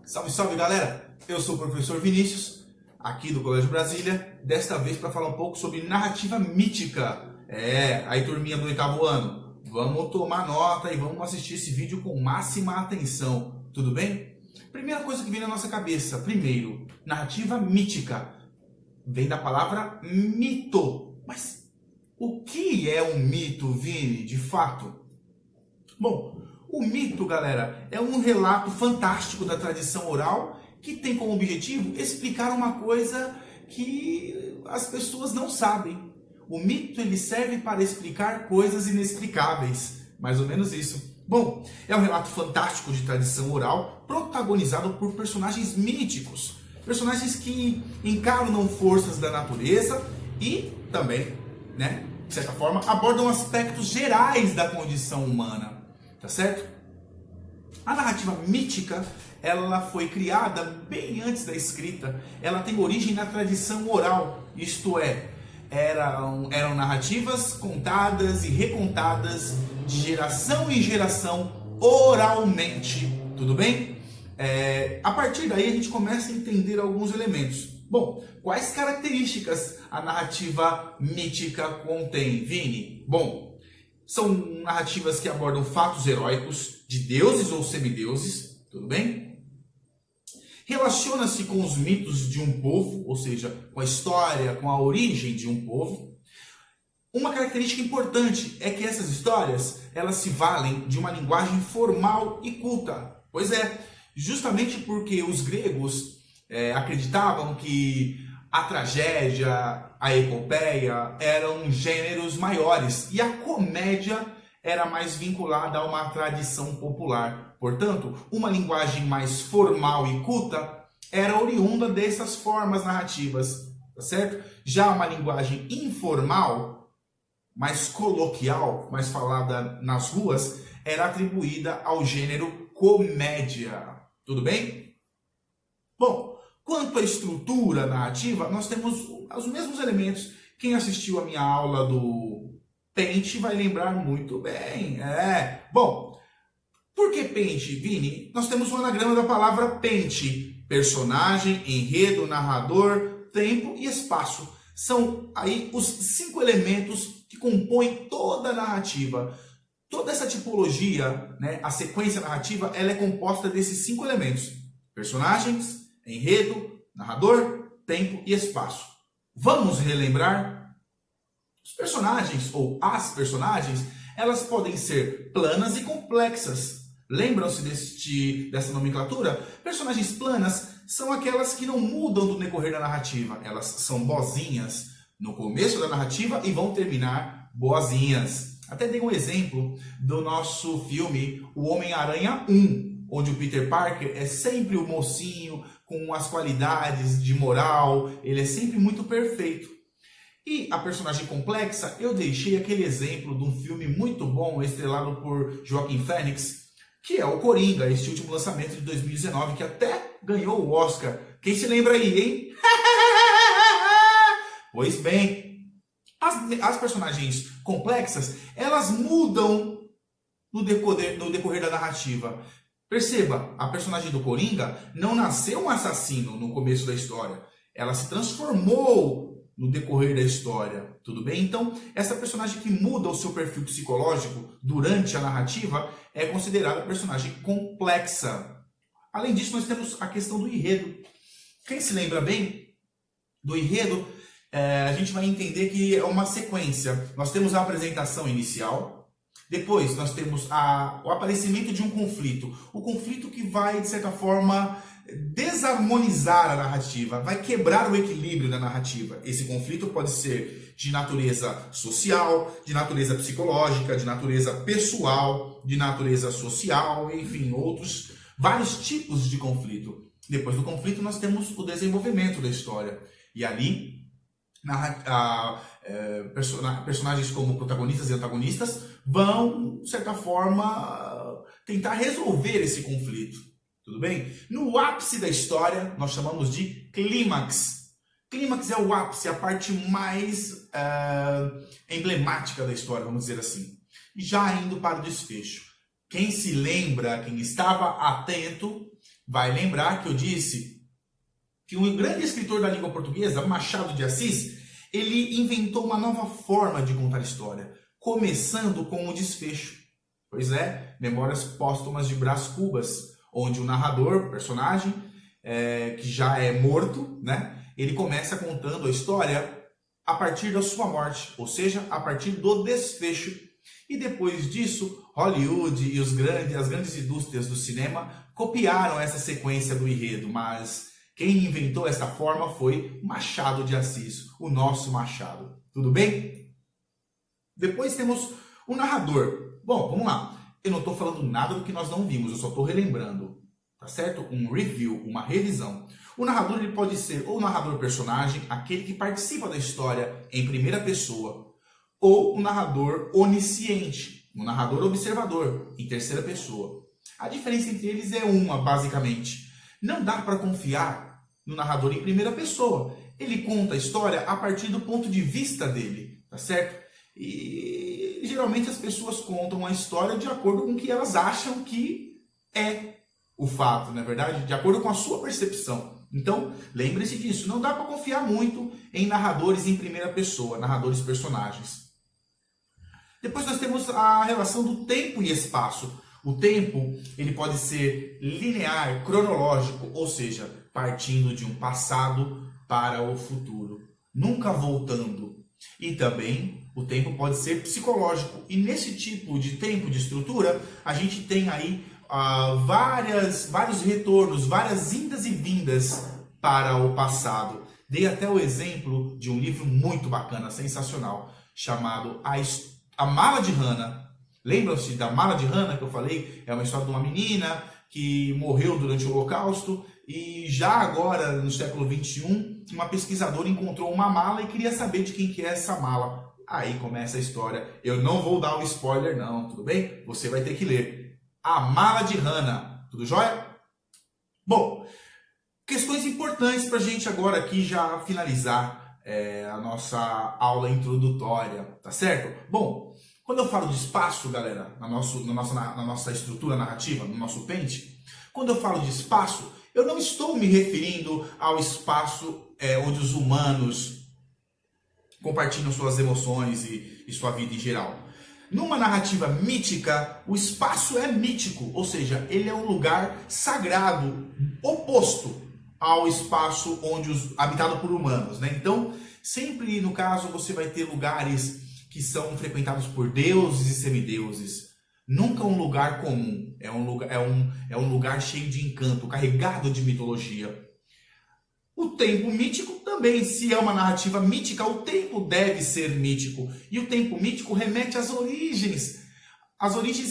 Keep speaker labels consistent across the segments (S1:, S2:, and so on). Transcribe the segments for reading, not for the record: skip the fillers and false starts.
S1: Salve, salve, galera! Eu sou o professor Vinícius, aqui do Colégio Brasília, desta vez para falar um pouco sobre narrativa mítica. Aí turminha do oitavo ano, vamos tomar nota e vamos assistir esse vídeo com máxima atenção, tudo bem? Primeira coisa que vem na nossa cabeça, primeiro, narrativa mítica, vem da palavra mito. Mas o que é um mito, Vini, de fato? Bom, o mito, galera, é um relato fantástico da tradição oral que tem como objetivo explicar uma coisa que as pessoas não sabem. O mito ele serve para explicar coisas inexplicáveis, mais ou menos isso. Bom, é um relato fantástico de tradição oral protagonizado por personagens míticos, personagens que encarnam forças da natureza e também, de certa forma, abordam aspectos gerais da condição humana. Tá certo? A narrativa mítica, ela foi criada bem antes da escrita. Ela tem origem na tradição oral, isto é, eram narrativas contadas e recontadas de geração em geração oralmente, tudo bem? A partir daí a gente começa a entender alguns elementos. Bom, quais características a narrativa mítica contém, Vini? Bom, são narrativas que abordam fatos heróicos de deuses ou semideuses, tudo bem? Relaciona-se com os mitos de um povo, ou seja, com a história, com a origem de um povo. Uma característica importante é que essas histórias, elas se valem de uma linguagem formal e culta. Pois é, justamente porque os gregos acreditavam que a tragédia, a epopeia eram gêneros maiores e a comédia era mais vinculada a uma tradição popular. Portanto, uma linguagem mais formal e culta era oriunda dessas formas narrativas, tá certo? Já uma linguagem informal, mais coloquial, mais falada nas ruas, era atribuída ao gênero comédia. Tudo bem? Bom, quanto à estrutura narrativa, nós temos os mesmos elementos. Quem assistiu a minha aula do Pente vai lembrar muito bem. Bom, por que Pente, Vini? Nós temos um anagrama da palavra Pente. Personagem, enredo, narrador, tempo e espaço. São aí os 5 elementos que compõem toda a narrativa. Toda essa tipologia, a sequência narrativa, ela é composta desses 5 elementos. Personagens, enredo, narrador, tempo e espaço. Vamos relembrar? Os personagens, ou as personagens, elas podem ser planas e complexas. Lembram-se dessa nomenclatura? Personagens planas são aquelas que não mudam no decorrer da narrativa. Elas são boazinhas no começo da narrativa e vão terminar boazinhas. Até dei um exemplo do nosso filme O Homem-Aranha 1, onde o Peter Parker é sempre o mocinho, com as qualidades de moral, ele é sempre muito perfeito. E a personagem complexa, eu deixei aquele exemplo de um filme muito bom, estrelado por Joaquin Phoenix, que é o Coringa, este último lançamento de 2019, que até ganhou o Oscar. Quem se lembra aí, hein? Pois bem, as personagens complexas, elas mudam no decorrer da narrativa. Perceba, a personagem do Coringa não nasceu um assassino no começo da história. Ela se transformou no decorrer da história, tudo bem? Então, essa personagem que muda o seu perfil psicológico durante a narrativa é considerada personagem complexa. Além disso, nós temos a questão do enredo. Quem se lembra bem do enredo, a gente vai entender que é uma sequência. Nós temos a apresentação inicial. Depois, nós temos o aparecimento de um conflito. O conflito que vai, de certa forma, desarmonizar a narrativa, vai quebrar o equilíbrio da narrativa. Esse conflito pode ser de natureza social, de natureza psicológica, de natureza pessoal, de natureza social, enfim, vários tipos de conflito. Depois do conflito, nós temos o desenvolvimento da história. E ali, personagens como protagonistas e antagonistas vão, de certa forma, tentar resolver esse conflito. Tudo bem? No ápice da história, nós chamamos de clímax. Clímax é o ápice, a parte mais emblemática da história, vamos dizer assim. Já indo para o desfecho. Quem se lembra, quem estava atento, vai lembrar que eu disse que um grande escritor da língua portuguesa, Machado de Assis, ele inventou uma nova forma de contar história, começando com o desfecho. Pois é, Memórias Póstumas de Brás Cubas, onde o narrador, personagem, que já é morto, né? Ele começa contando a história a partir da sua morte, ou seja, a partir do desfecho. E depois disso, Hollywood e as grandes indústrias do cinema copiaram essa sequência do enredo, mas quem inventou essa forma foi Machado de Assis, o nosso Machado. Tudo bem? Depois temos o narrador. Bom, vamos lá. Eu não estou falando nada do que nós não vimos, eu só estou relembrando. Tá certo? Um review, uma revisão. O narrador ele pode ser ou o narrador personagem, aquele que participa da história em primeira pessoa, ou o narrador onisciente, o narrador observador, em terceira pessoa. A diferença entre eles é uma, basicamente. Não dá para confiar no narrador em primeira pessoa. Ele conta a história a partir do ponto de vista dele, tá certo? E geralmente as pessoas contam a história de acordo com o que elas acham que é o fato, não é verdade? De acordo com a sua percepção. Então, lembre-se disso. Não dá para confiar muito em narradores em primeira pessoa, narradores personagens. Depois nós temos a relação do tempo e espaço. O tempo ele pode ser linear, cronológico, ou seja, partindo de um passado para o futuro, nunca voltando. E também o tempo pode ser psicológico. E nesse tipo de tempo, de estrutura, a gente tem aí vários retornos, várias indas e vindas para o passado. Dei até o exemplo de um livro muito bacana, sensacional, chamado A Mala de Hannah. Lembram-se da Mala de Hannah que eu falei? É uma história de uma menina que morreu durante o Holocausto e já agora, no século XXI, uma pesquisadora encontrou uma mala e queria saber de quem que é essa mala. Aí começa a história. Eu não vou dar o spoiler não, tudo bem? Você vai ter que ler. A Mala de Hannah. Tudo jóia? Bom, questões importantes para a gente agora aqui já finalizar a nossa aula introdutória, tá certo? Bom, quando eu falo de espaço, galera, na nossa estrutura narrativa, no nosso pente, quando eu falo de espaço, eu não estou me referindo ao espaço onde os humanos compartilham suas emoções e sua vida em geral. Numa narrativa mítica, o espaço é mítico, ou seja, ele é um lugar sagrado, oposto ao espaço habitado por humanos, né? Então, sempre no caso você vai ter lugares que são frequentados por deuses e semideuses. Nunca um lugar comum, é um lugar cheio de encanto, carregado de mitologia. O tempo mítico também, se é uma narrativa mítica, o tempo deve ser mítico. E o tempo mítico remete às origens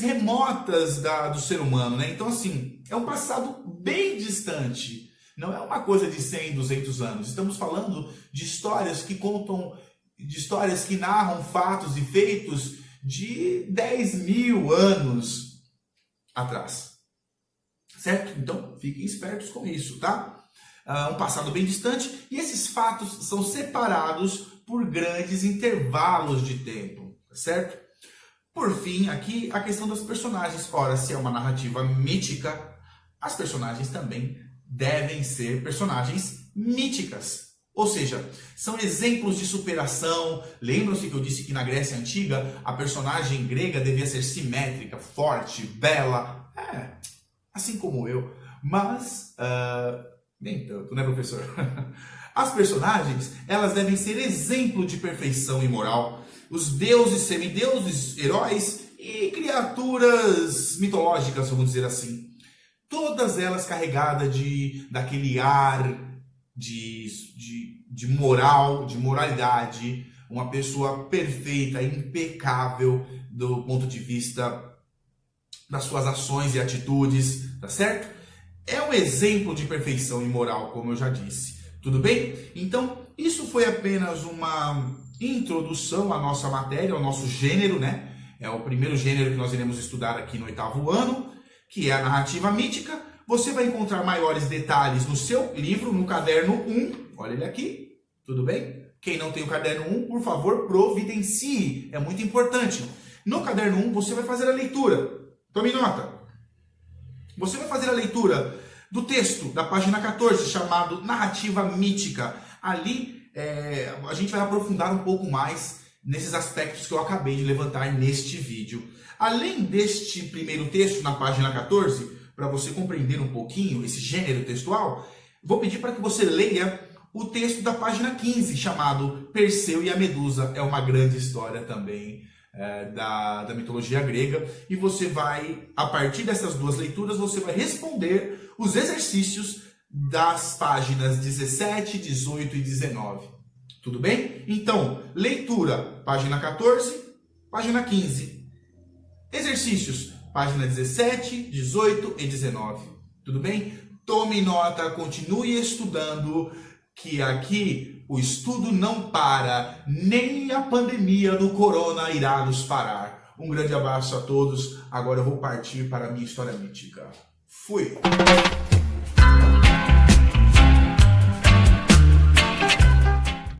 S1: remotas do ser humano, né? Então, assim, é um passado bem distante. Não é uma coisa de 100, 200 anos. Estamos falando de histórias que narram fatos e feitos de 10.000 anos atrás. Certo? Então, fiquem espertos com isso, tá? Um passado bem distante, e esses fatos são separados por grandes intervalos de tempo, certo? Por fim, aqui a questão das personagens. Ora, se é uma narrativa mítica, as personagens também devem ser personagens míticas. Ou seja, são exemplos de superação. Lembram-se que eu disse que na Grécia Antiga a personagem grega devia ser simétrica, forte, bela, assim como eu. Mas nem tanto, né, professor? As personagens, elas devem ser exemplo de perfeição e moral. Os deuses, semideuses, heróis e criaturas mitológicas, vamos dizer assim. Todas elas carregadas daquele ar de moral, de moralidade. Uma pessoa perfeita, impecável do ponto de vista das suas ações e atitudes, tá certo? É um exemplo de perfeição e moral, como eu já disse. Tudo bem? Então, isso foi apenas uma introdução à nossa matéria, ao nosso gênero, né? É o primeiro gênero que nós iremos estudar aqui no 8º ano, que é a narrativa mítica. Você vai encontrar maiores detalhes no seu livro, no caderno 1. Olha ele aqui, tudo bem? Quem não tem o caderno 1, por favor, providencie. É muito importante. No caderno 1, você vai fazer a leitura. Tome nota. Você vai fazer a leitura do texto da página 14, chamado Narrativa Mítica. Ali a gente vai aprofundar um pouco mais nesses aspectos que eu acabei de levantar neste vídeo. Além deste primeiro texto na página 14, para você compreender um pouquinho esse gênero textual, vou pedir para que você leia o texto da página 15, chamado Perseu e a Medusa. É uma grande história também da mitologia grega. E você vai, a partir dessas duas leituras, você vai responder os exercícios das páginas 17, 18 e 19. Tudo bem? Então, leitura, página 14, página 15. Exercícios, página 17, 18 e 19. Tudo bem? Tome nota, continue estudando, que aqui o estudo não para, nem a pandemia do corona irá nos parar. Um grande abraço a todos. Agora eu vou partir para a minha história mítica. Fui!